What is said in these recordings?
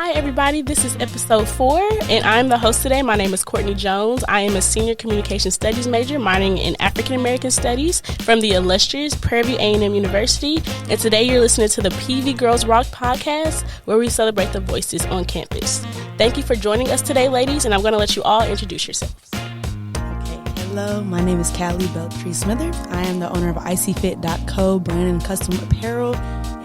Hi, everybody. This is episode 4, and I'm the host today. My name is Courtney Jones. I am a senior communication studies major, minoring in African American studies from the illustrious Prairie View A&M University. And today you're listening to the PV Girls Rock podcast, where we celebrate the voices on campus. Thank you for joining us today, ladies, and I'm going to let you all introduce yourselves. Okay, hello. My name is Callie Beltree Smither. I am the owner of icyfit.co brand and custom apparel.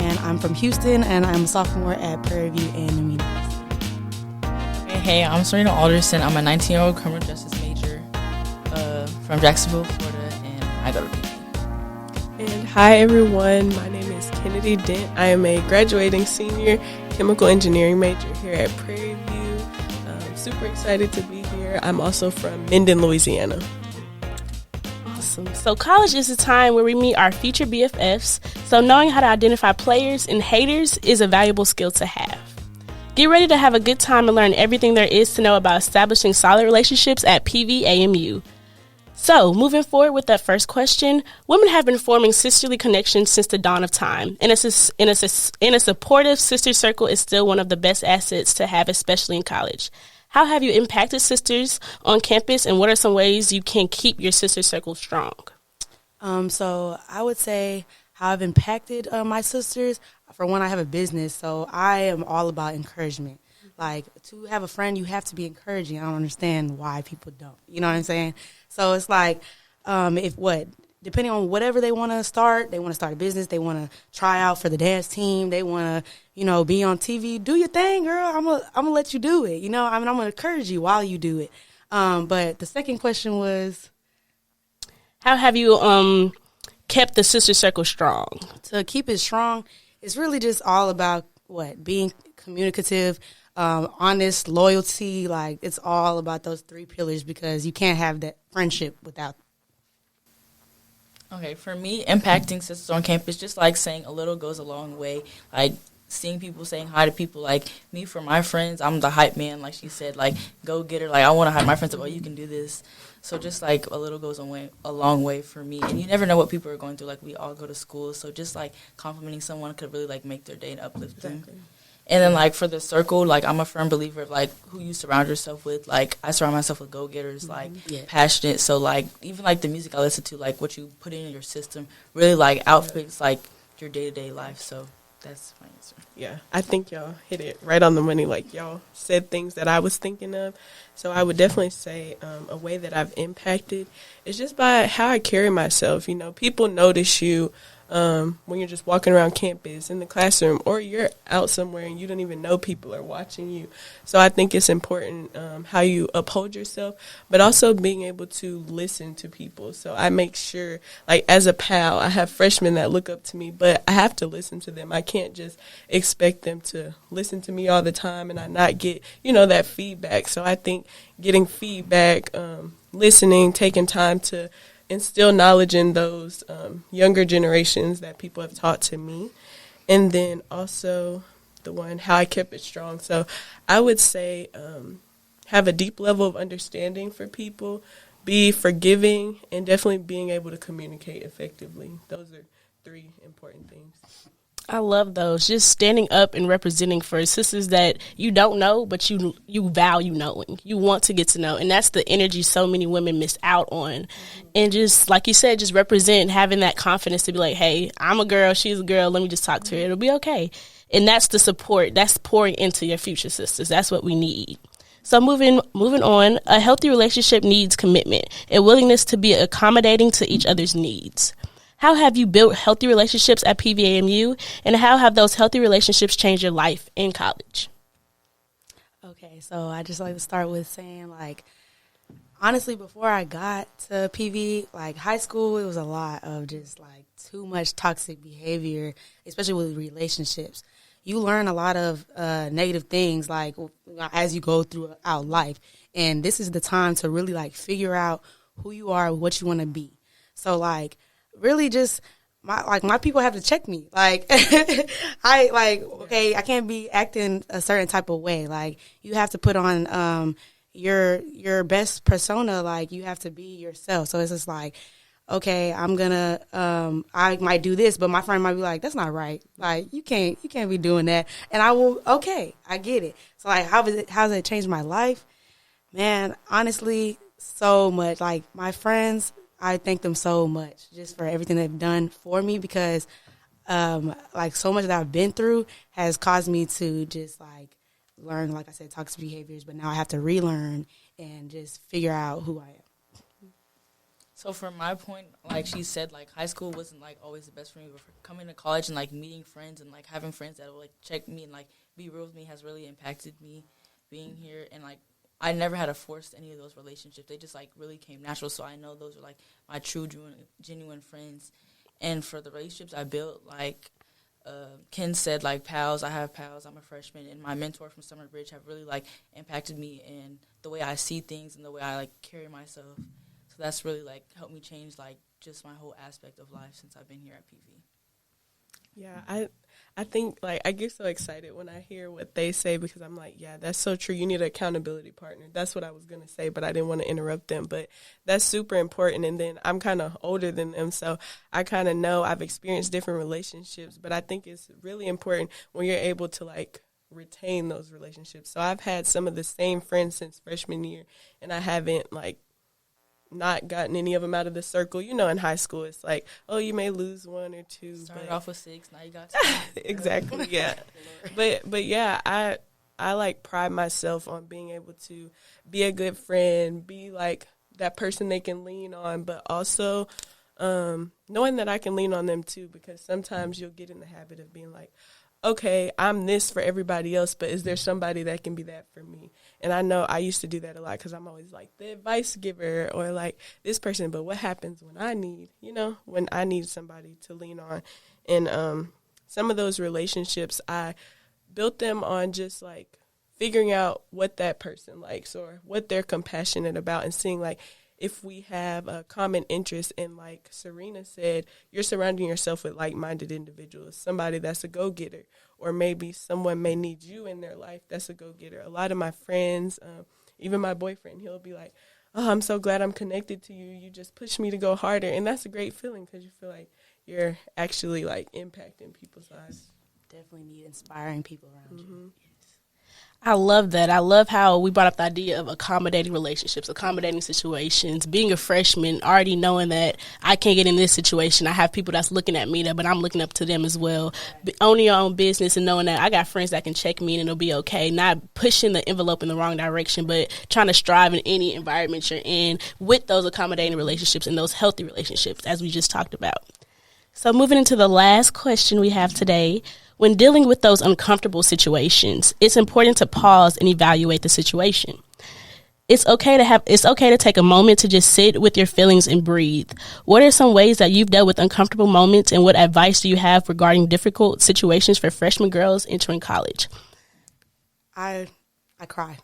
And I'm from Houston, and I'm a sophomore at Prairie View A&M University. Hey, I'm Serena Alderson. I'm a 19-year-old criminal justice major from Jacksonville, Florida, and I go to PV. And hi, everyone. My name is Kennedy Dent. I am a graduating senior chemical engineering major here at Prairie View. I'm super excited to be here. I'm also from Minden, Louisiana. So college is a time where we meet our future BFFs, so knowing how to identify players and haters is a valuable skill to have. Get ready to have a good time and learn everything there is to know about establishing solid relationships at PVAMU. So, moving forward with that first question, women have been forming sisterly connections since the dawn of time, and a supportive sister circle is still one of the best assets to have, especially in college. How have you impacted sisters on campus, and what are some ways you can keep your sister circle strong? So I would say how I've impacted my sisters. For one, I have a business, so I am all about encouragement. Like, to have a friend, you have to be encouraging. I don't understand why people don't. You know what I'm saying? So it's like, depending on whatever they want to start a business, they want to try out for the dance team, they want to, be on TV, do your thing, girl. I'm gonna let you do it. I'm gonna encourage you while you do it. But the second question was, how have you kept the sister circle strong? To keep it strong, it's really just all about being communicative, honest, loyalty. Like, it's all about those 3 pillars, because you can't have that friendship without. Okay, for me, impacting sisters on campus, just like saying a little goes a long way. Like, seeing people saying hi to people, like me, for my friends, I'm the hype man, like she said, like, go get her. Like, I want to hype my friends up, oh, you can do this. So just like a little goes a long way for me. And you never know what people are going through. Like, we all go to school, so just like complimenting someone could really like make their day and uplift them. And then, like, for the circle, like, I'm a firm believer of, like, who you surround yourself with. Like, I surround myself with go-getters, like, passionate. So, like, even, like, the music I listen to, like, what you put in your system really, like, outfits, like, your day-to-day life. So that's my answer. Yeah, I think y'all hit it right on the money. Like, y'all said things that I was thinking of. So I would definitely say a way that I've impacted is just by how I carry myself. People notice you when you're just walking around campus, in the classroom, or you're out somewhere and you don't even know people are watching you. So I think it's important how you uphold yourself, but also being able to listen to people. So I make sure, like, as a pal, I have freshmen that look up to me, but I have to listen to them. I can't just expect them to listen to me all the time and I not get, that feedback. So I think getting feedback, listening, taking time to instill knowledge in those younger generations that people have taught to me. And then also the one, how I kept it strong. So I would say have a deep level of understanding for people, be forgiving, and definitely being able to communicate effectively. Those are 3 important things. I love those. Just standing up and representing for sisters that you don't know, but you value knowing. You want to get to know. And that's the energy so many women miss out on. Mm-hmm. And just, like you said, just represent, having that confidence to be like, hey, I'm a girl, she's a girl, let me just talk to her. It'll be okay. And that's the support. That's pouring into your future sisters. That's what we need. So moving on, a healthy relationship needs commitment and willingness to be accommodating to each other's needs. How have you built healthy relationships at PVAMU, and how have those healthy relationships changed your life in college? Okay, so I just like to start with saying, like, honestly, before I got to PV, like, high school, it was a lot of just, like, too much toxic behavior, especially with relationships. You learn a lot of negative things, like, as you go throughout life. And this is the time to really, like, figure out who you are, what you want to be. So, like, really just my people have to check me. Like, I can't be acting a certain type of way. Like, you have to put on your best persona. Like, you have to be yourself. So it's just like, okay, I'm gonna, I might do this, but my friend might be like, that's not right. Like, you can't be doing that. And I will, okay, I get it. So like, how's it changed my life? Man, honestly, so much. Like, my friends, I thank them so much just for everything they've done for me, because like, so much that I've been through has caused me to just like learn, like I said, toxic behaviors, but now I have to relearn and just figure out who I am. So from my point, like she said, like high school wasn't like always the best for me, but for coming to college and like meeting friends and like having friends that will like check me and like be real with me has really impacted me being here. And like I never had to force any of those relationships. They just like really came natural. So I know those are like my true, genuine friends. And for the relationships I built, like Ken said, like pals, I have pals. I'm a freshman, and my mentor from Summer Bridge have really like impacted me in the way I see things and the way I like carry myself. So that's really, like, helped me change, like, just my whole aspect of life since I've been here at PV. Yeah, I think, like, I get so excited when I hear what they say, because I'm like, yeah, that's so true. You need an accountability partner. That's what I was going to say, but I didn't want to interrupt them. But that's super important. And then I'm kind of older than them, so I kind of know I've experienced different relationships. But I think it's really important when you're able to, like, retain those relationships. So I've had some of the same friends since freshman year, and I haven't, like, not gotten any of them out of the circle. You know, in high school, it's like, oh, you may lose one or two. Started off with 6, now you got 10. Exactly, yeah. But yeah, I like pride myself on being able to be a good friend, be like that person they can lean on, but also knowing that I can lean on them too, because sometimes you'll get in the habit of being like, okay, I'm this for everybody else, but is there somebody that can be that for me? And I know I used to do that a lot, because I'm always like the advice giver or like this person, but what happens when I need, when I need somebody to lean on? And some of those relationships, I built them on just like figuring out what that person likes or what they're compassionate about, and seeing like if we have a common interest. And like Serena said, you're surrounding yourself with like-minded individuals, somebody that's a go-getter, or maybe someone may need you in their life that's a go-getter. A lot of my friends, even my boyfriend, he'll be like, oh, I'm so glad I'm connected to you. You just push me to go harder. And that's a great feeling, because you feel like you're actually like impacting people's lives. Definitely need inspiring people around you. I love that. I love how we brought up the idea of accommodating relationships, accommodating situations. Being a freshman, already knowing that I can't get in this situation, I have people that's looking at me, but I'm looking up to them as well. Owning your own business and knowing that I got friends that can check me and it'll be okay. Not pushing the envelope in the wrong direction, but trying to strive in any environment you're in with those accommodating relationships and those healthy relationships, as we just talked about. So moving into the last question we have today. When dealing with those uncomfortable situations, it's important to pause and evaluate the situation. It's okay to take a moment to just sit with your feelings and breathe. What are some ways that you've dealt with uncomfortable moments, and what advice do you have regarding difficult situations for freshman girls entering college? I cry.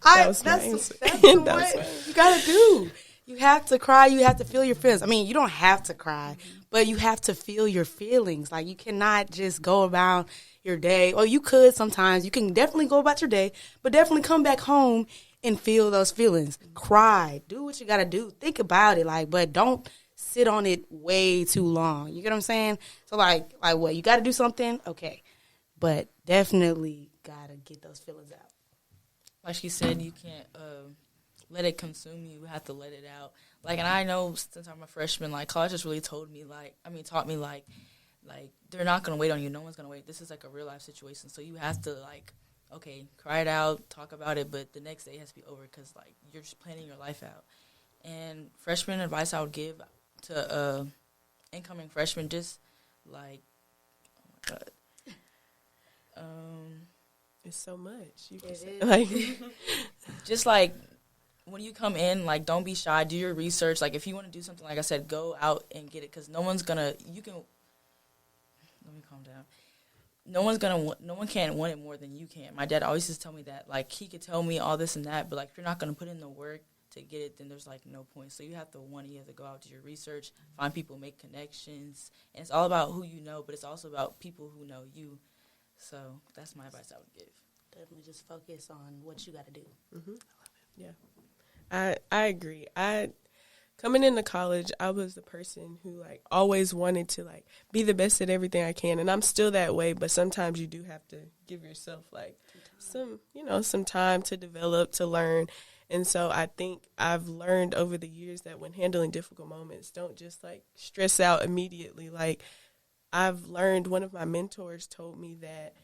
That's what you gotta do. You have to cry. You have to feel your feelings. I mean, you don't have to cry, but you have to feel your feelings. Like, you cannot just go about your day. Or you could sometimes. You can definitely go about your day, but definitely come back home and feel those feelings. Cry. Do what you got to do. Think about it. Like, but don't sit on it way too long. You get what I'm saying? So, like what? You got to do something? Okay. But definitely got to get those feelings out. Like she said, you can't let it consume you. You have to let it out. Like, and I know since I'm a freshman, like, college has really taught me, like, they're not going to wait on you. No one's going to wait. This is, like, a real-life situation. So you have to, like, okay, cry it out, talk about it, but the next day has to be over, because, like, you're just planning your life out. And freshman advice I would give to incoming freshmen, just, like, oh, my God. It's so much. You can say, like, just, like, when you come in, like, don't be shy. Do your research. Like, if you want to do something, like I said, go out and get it, because no one's going to, let me calm down. No one can want it more than you can. My dad always used to tell me that. Like, he could tell me all this and that, but, like, if you're not going to put in the work to get it, then there's, like, no point. So you have to go out, do your research, find people, make connections. And it's all about who you know, but it's also about people who know you. So that's my advice I would give. Definitely just focus on what you got to do. Mm-hmm. I love it. Yeah. I agree. coming into college, I was the person who like always wanted to like be the best at everything I can, and I'm still that way. But sometimes you do have to give yourself like some time to develop, to learn. And so I think I've learned over the years that when handling difficult moments, don't just like stress out immediately. Like I've learned, one of my mentors told me that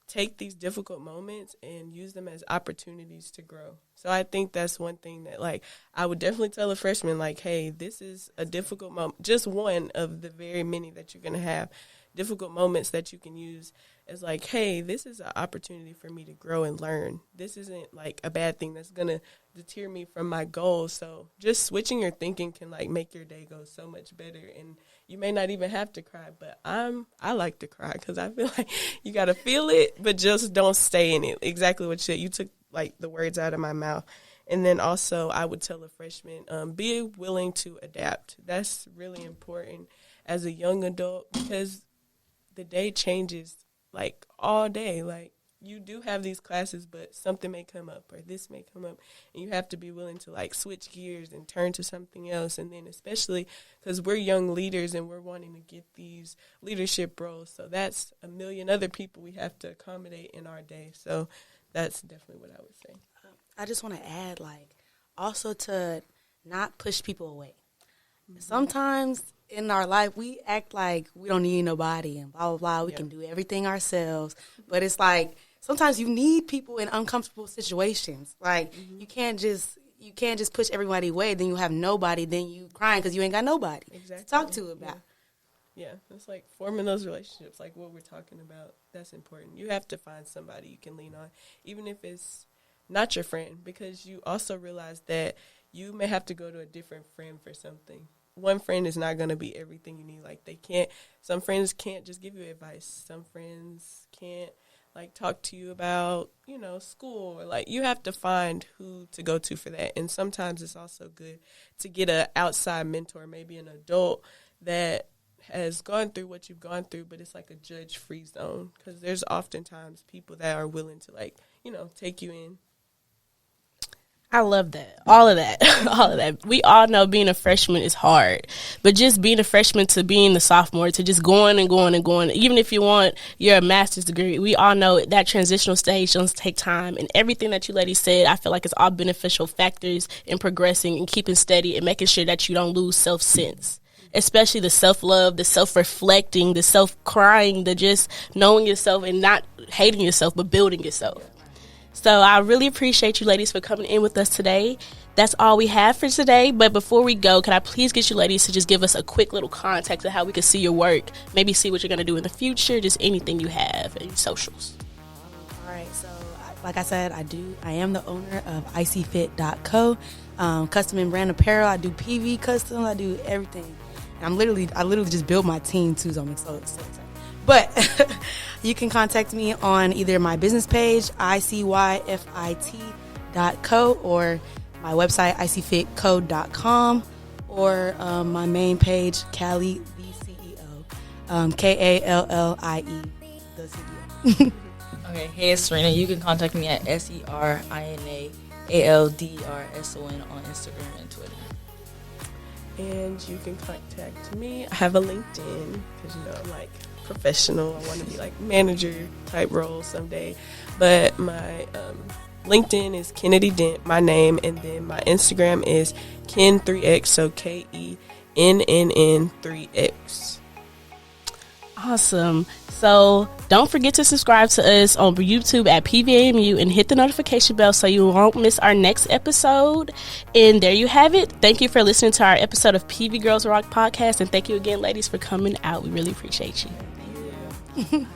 take these difficult moments and use them as opportunities to grow. So I think that's one thing that like I would definitely tell a freshman, like, hey, this is a difficult moment, just one of the very many that you're going to have, difficult moments that you can use as like, hey, this is an opportunity for me to grow and learn. This isn't like a bad thing that's going to deter me from my goals. So just switching your thinking can like make your day go so much better. And you may not even have to cry, but I like to cry because I feel like you got to feel it, but just don't stay in it. Exactly what you said. You took like the words out of my mouth. And then also I would tell a freshman, be willing to adapt. That's really important as a young adult because the day changes like all day. Like you do have these classes, but something may come up or this may come up, and you have to be willing to like switch gears and turn to something else. And then especially because we're young leaders and we're wanting to get these leadership roles, so that's a million other people we have to accommodate in our day. So that's definitely what I would say. I just want to add, like, also to not push people away. Mm-hmm. Sometimes in our life, we act like we don't need nobody and blah, blah, blah. We can do everything ourselves. But it's like sometimes you need people in uncomfortable situations. Like, you can't just push everybody away. Then you have nobody. Then you crying because you ain't got nobody to talk to about. Yeah, it's like forming those relationships, like what we're talking about. That's important. You have to find somebody you can lean on, even if it's not your friend, because you also realize that you may have to go to a different friend for something. One friend is not going to be everything you need. Like some friends can't just give you advice. Some friends can't like talk to you about, school, or like you have to find who to go to for that. And sometimes it's also good to get an outside mentor, maybe an adult that has gone through what you've gone through, but it's like a judge-free zone, because there's oftentimes people that are willing to like, take you in. I love that. All of that. All of that. We all know being a freshman is hard, but just being a freshman to being the sophomore, to just going and going and going, even if you want your master's degree, we all know that transitional stage does take time, and everything that you ladies said, I feel like it's all beneficial factors in progressing and keeping steady and making sure that you don't lose self-sense. Especially the self-love, the self-reflecting, the self-crying, the just knowing yourself and not hating yourself, but building yourself. So I really appreciate you ladies for coming in with us today. That's all we have for today. But before we go, can I please get you ladies to just give us a quick little context of how we can see your work, maybe see what you're going to do in the future, just anything you have, any socials. All right. So like I said, I am the owner of icyfit.co, custom and brand apparel. I do PV custom. I do everything. And I literally just build my team too, so I'm so excited. But you can contact me on either my business page, icyfit.co, or my website, icyfitco.com, or my main page, Callie, VCEO, KALLIE, the CEO. Okay, hey, it's Serena. You can contact me at SERINAALDRSON on Instagram and Twitter. And you can contact me. I have a LinkedIn because, I'm like professional. I want to be like manager type role someday. But my LinkedIn is Kennedy Dent, my name. And then my Instagram is Ken3X, so KENNN3X. Awesome. So don't forget to subscribe to us on YouTube at PVAMU and hit the notification bell so you won't miss our next episode. And there you have it. Thank you for listening to our episode of PV Girls Rock Podcast. And thank you again, ladies, for coming out. We really appreciate you. Thank you.